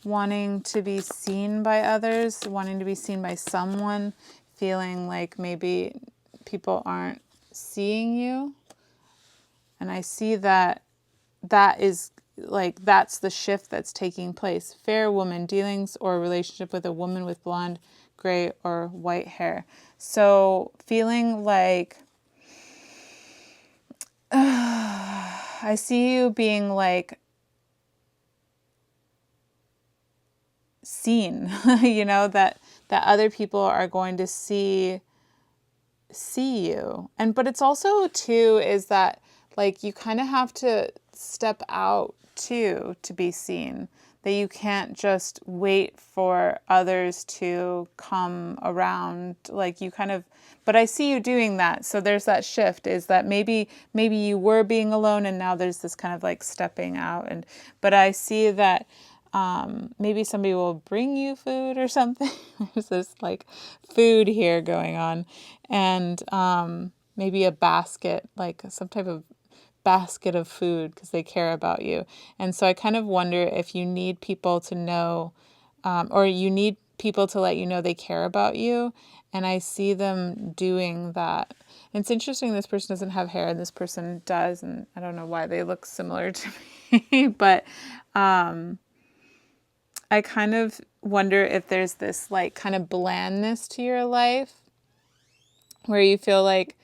S1: wanting to be seen by others, wanting to be seen by someone, feeling like maybe people aren't seeing you? And I see that is like, that's the shift that's taking place. Fair woman, dealings or relationship with a woman with blonde, gray, or white hair. So feeling like, I see you being like seen, you know, that other people are going to see you. But it's also too, is that like you kind of have to step out too to be seen, that you can't just wait for others to come around, like you kind of, but I see you doing that. So there's that shift, is that maybe you were being alone and now there's this kind of like stepping out. But I see that maybe somebody will bring you food or something. There's this like food here going on, and maybe a basket, like some type of basket of food, because they care about you. And so I kind of wonder if you need people to know, or you need people to let you know they care about you. And I see them doing that. And it's interesting, this person doesn't have hair and this person does, and I don't know why they look similar to me, but I kind of wonder if there's this like kind of blandness to your life where you feel like,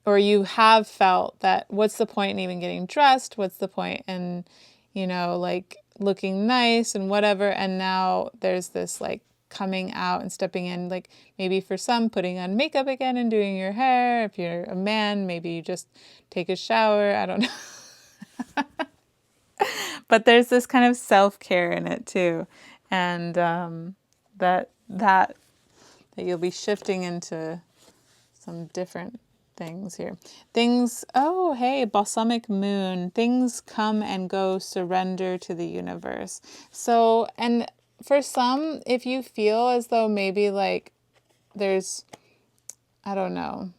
S1: or you have felt that, what's the point in even getting dressed? What's the point in, you know, like looking nice and whatever? And now there's this like coming out and stepping in, like maybe for some putting on makeup again and doing your hair. If you're a man, maybe you just take a shower. I don't know. But there's this kind of self-care in it too. And that you'll be shifting into some different things here. Things, oh, hey, balsamic moon. Things come and go, surrender to the universe. So, and for some, if you feel as though maybe like there's, I don't know,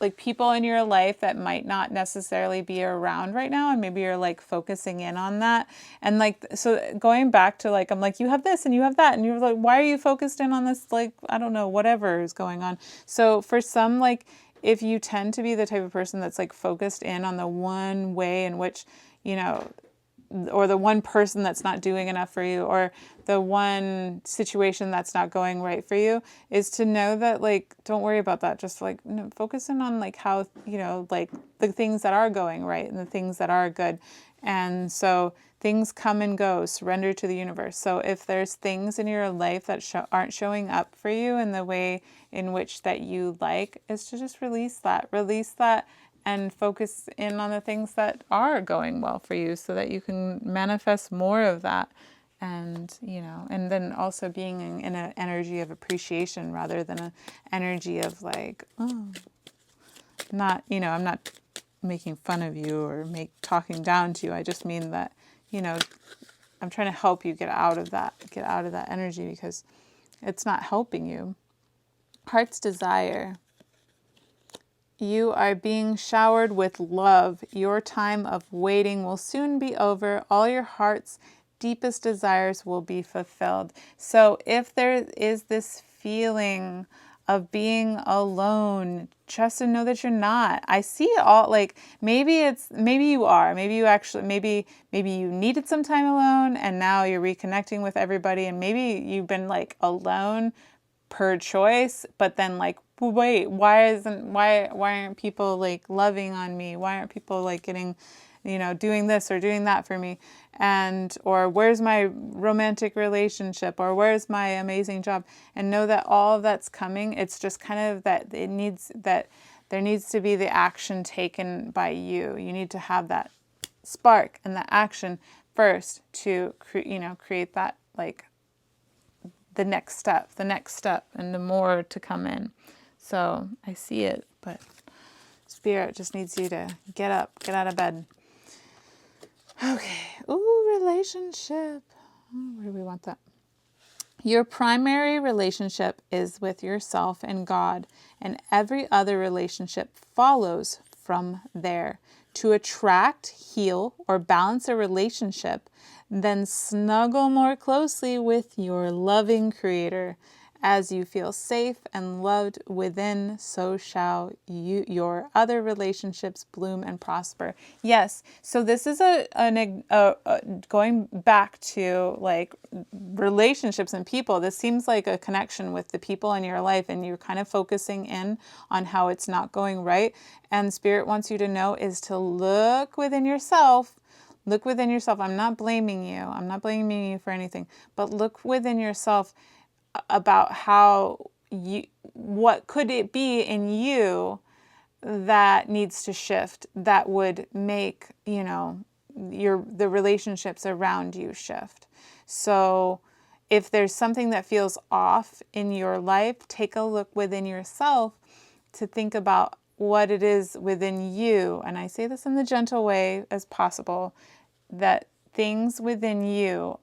S1: like people in your life that might not necessarily be around right now, and maybe you're like focusing in on that. And like, so going back to like, I'm like, you have this and you have that, and you're like, why are you focused in on this? Like, I don't know, whatever is going on. So for some, like, if you tend to be the type of person that's like focused in on the one way in which, you know, or the one person that's not doing enough for you, or the one situation that's not going right for you, is to know that, like, don't worry about that. Just like, you know, focus in on like how, you know, like the things that are going right and the things that are good. And so things come and go, surrender to the universe. So if there's things in your life that aren't showing up for you in the way in which that you like, is to just release that, and focus in on the things that are going well for you, so that you can manifest more of that. And, you know, and then also being in an energy of appreciation rather than an energy of like, oh, not, you know, I'm not making fun of you or talking down to you. I just mean that, you know, I'm trying to help you get out of that energy, because it's not helping you. Heart's desire. You are being showered with love. Your time of waiting will soon be over. All your heart's deepest desires will be fulfilled. So if there is this feeling of being alone, trust and know that you're not. I see it all, like maybe you are, maybe you needed some time alone and now you're reconnecting with everybody, and maybe you've been like alone per choice, but then like, wait, why aren't people like loving on me? Why aren't people like getting, you know, doing this or doing that for me? And, or where's my romantic relationship, or where's my amazing job? And know that all of that's coming. It's just kind of that it needs that There needs to be the action taken by you. You need to have that spark and the action first to create that, like, the next step, and the more to come in. So I see it, but Spirit just needs you to get up, get out of bed. Okay. Ooh, relationship. Oh, where do we want that? Your primary relationship is with yourself and God, and every other relationship follows from there. To attract, heal, or balance a relationship, then snuggle more closely with your loving Creator. As you feel safe and loved within, so shall your other relationships bloom and prosper. Yes, so this is going back to like relationships and people. This seems like a connection with the people in your life, and you're kind of focusing in on how it's not going right. And Spirit wants you to know is to look within yourself. Look within yourself. I'm not blaming you. I'm not blaming you for anything, but look within yourself about what could it be in you that needs to shift, that would make, the relationships around you shift. So if there's something that feels off in your life, take a look within yourself to think about what it is within you. And I say this in the gentle way as possible, that things within you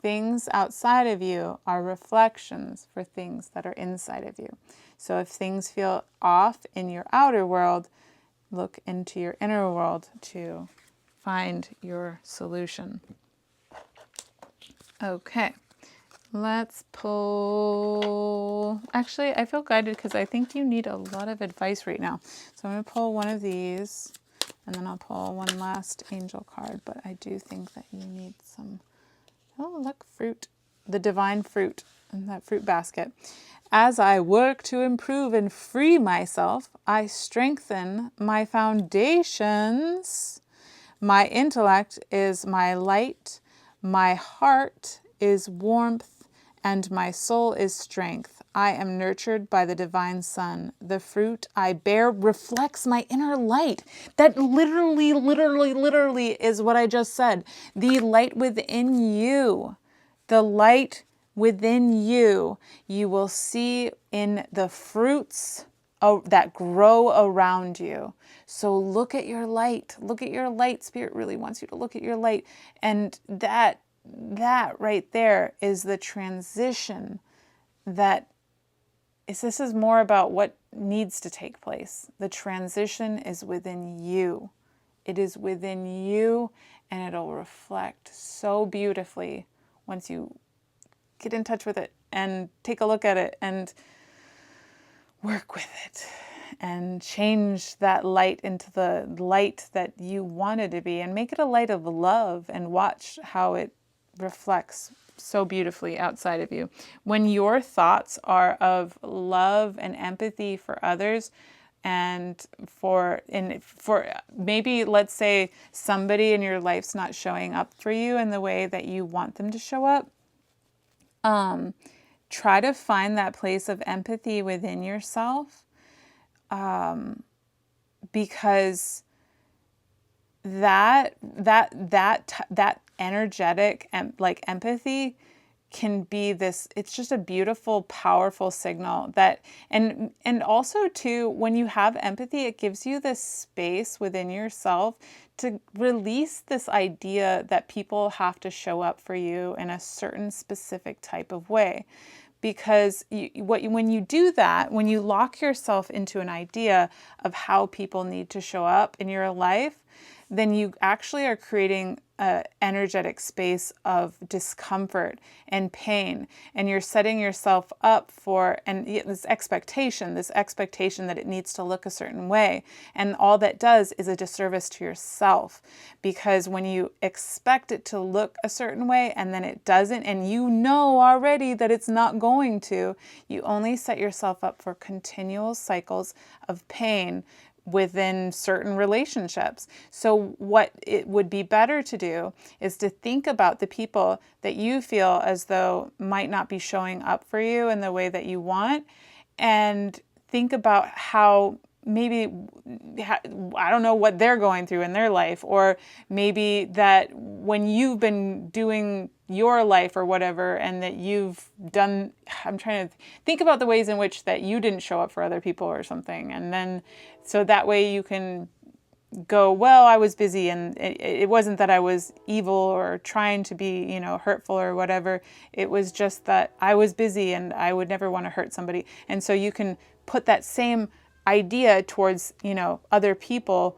S1: things outside of you are reflections for things that are inside of you. So if things feel off in your outer world, look into your inner world to find your solution. Okay, let's pull. Actually, I feel guided because I think you need a lot of advice right now. So I'm going to pull one of these. And then I'll pull one last angel card, but I do think that you need some, oh, look, fruit, the divine fruit in that fruit basket. As I work to improve and free myself, I strengthen my foundations. My intellect is my light, my heart is warmth, and my soul is strength. I am nurtured by the divine sun. The fruit I bear reflects my inner light. That literally is what I just said. The light within you. The light within you. You will see in the fruits that grow around you. So look at your light. Look at your light. Spirit really wants you to look at your light. And that right there is the transition this is more about what needs to take place. The transition is within you. It is within you, and it'll reflect so beautifully once you get in touch with it and take a look at it and work with it and change that light into the light that you want it to be, and make it a light of love, and watch how it reflects so beautifully outside of you. When your thoughts are of love and empathy for others, and for maybe, let's say, somebody in your life's not showing up for you in the way that you want them to show up, try to find that place of empathy within yourself, because that energetic and like empathy can be this, it's just a beautiful, powerful signal that, and also too, when you have empathy, it gives you this space within yourself to release this idea that people have to show up for you in a certain specific type of way. Because when you do that, when you lock yourself into an idea of how people need to show up in your life, then you actually are creating an energetic space of discomfort and pain. And you're setting yourself up for this expectation that it needs to look a certain way. And all that does is a disservice to yourself. Because when you expect it to look a certain way and then it doesn't, and you know already that it's not going to, you only set yourself up for continual cycles of pain within certain relationships. So what it would be better to do is to think about the people that you feel as though might not be showing up for you in the way that you want, and think about how maybe, I don't know what they're going through in their life, or maybe that when you've been doing your life or whatever, and that you've done, I'm trying to think about the ways in which that you didn't show up for other people or something. And then, so that way you can go, well, I was busy, and it wasn't that I was evil or trying to be, you know, hurtful or whatever. It was just that I was busy and I would never want to hurt somebody. And so you can put that same idea towards, you know, other people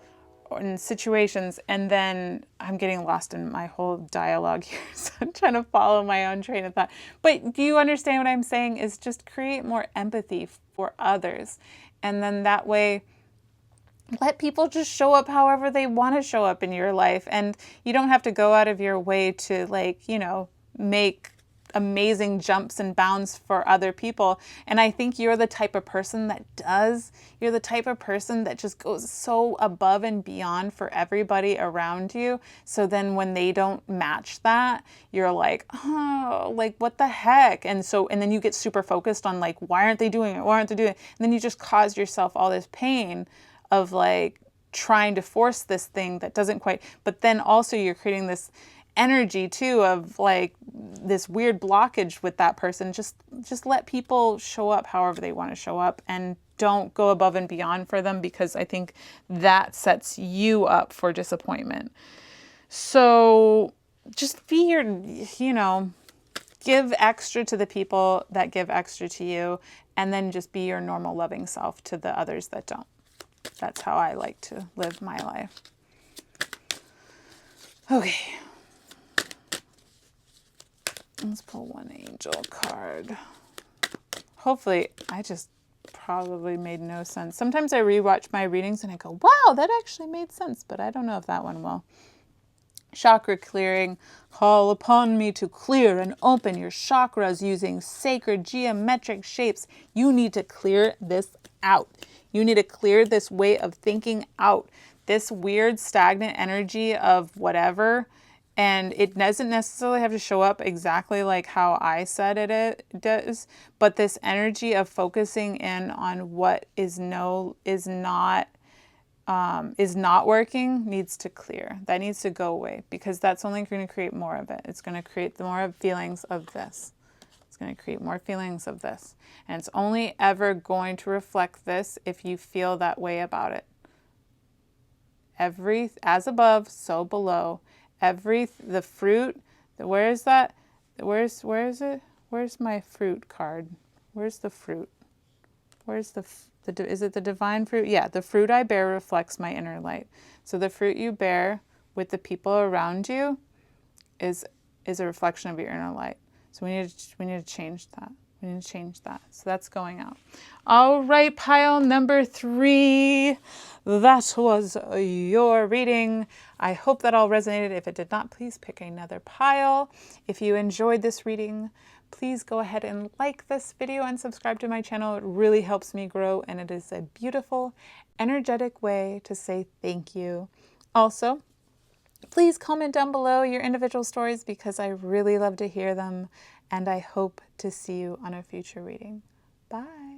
S1: and situations. And then I'm getting lost in my whole dialogue here, so I'm trying to follow my own train of thought. But do you understand what I'm saying? Is just create more empathy for others. And then that way, let people just show up however they want to show up in your life. And you don't have to go out of your way to, like, you know, make amazing jumps and bounds for other people. And I think you're the type of person that does. You're the type of person that just goes so above and beyond for everybody around you. So then when they don't match that, you're like, oh, like, what the heck? And then you get super focused on, like, why aren't they doing it? Why aren't they doing it? And then you just cause yourself all this pain of, like, trying to force this thing that doesn't quite, but then also you're creating this energy too of, like, this weird blockage with that person. Just let people show up however they want to show up, and don't go above and beyond for them, because I think that sets you up for disappointment. So just be your, you know, give extra to the people that give extra to you, and then just be your normal loving self to the others that don't. That's how I like to live my life. Okay. Let's pull one angel card. Hopefully, I just probably made no sense. Sometimes I rewatch my readings and I go, wow, that actually made sense, but I don't know if that one will. Chakra clearing. Call upon me to clear and open your chakras using sacred geometric shapes. You need to clear this out. You need to clear this way of thinking out. This weird stagnant energy of whatever. And it doesn't necessarily have to show up exactly like how I said it does. But this energy of focusing in on what is not working needs to clear. That needs to go away, because that's only going to create more of it. It's going to create more feelings of this. It's going to create more feelings of this. And it's only ever going to reflect this if you feel that way about it. As above, so below. The fruit, where is that? Where is it? Where's my fruit card? Where's the fruit? Where's is it the divine fruit? Yeah, the fruit I bear reflects my inner light. So the fruit you bear with the people around you is a reflection of your inner light. So we need to change that. We need to change that. So that's going out. All right, pile number 3. That was your reading. I hope that all resonated. If it did not, please pick another pile. If you enjoyed this reading, please go ahead and like this video and subscribe to my channel. It really helps me grow, and it is a beautiful, energetic way to say thank you. Also, please comment down below your individual stories, because I really love to hear them, and I hope to see you on a future reading. Bye.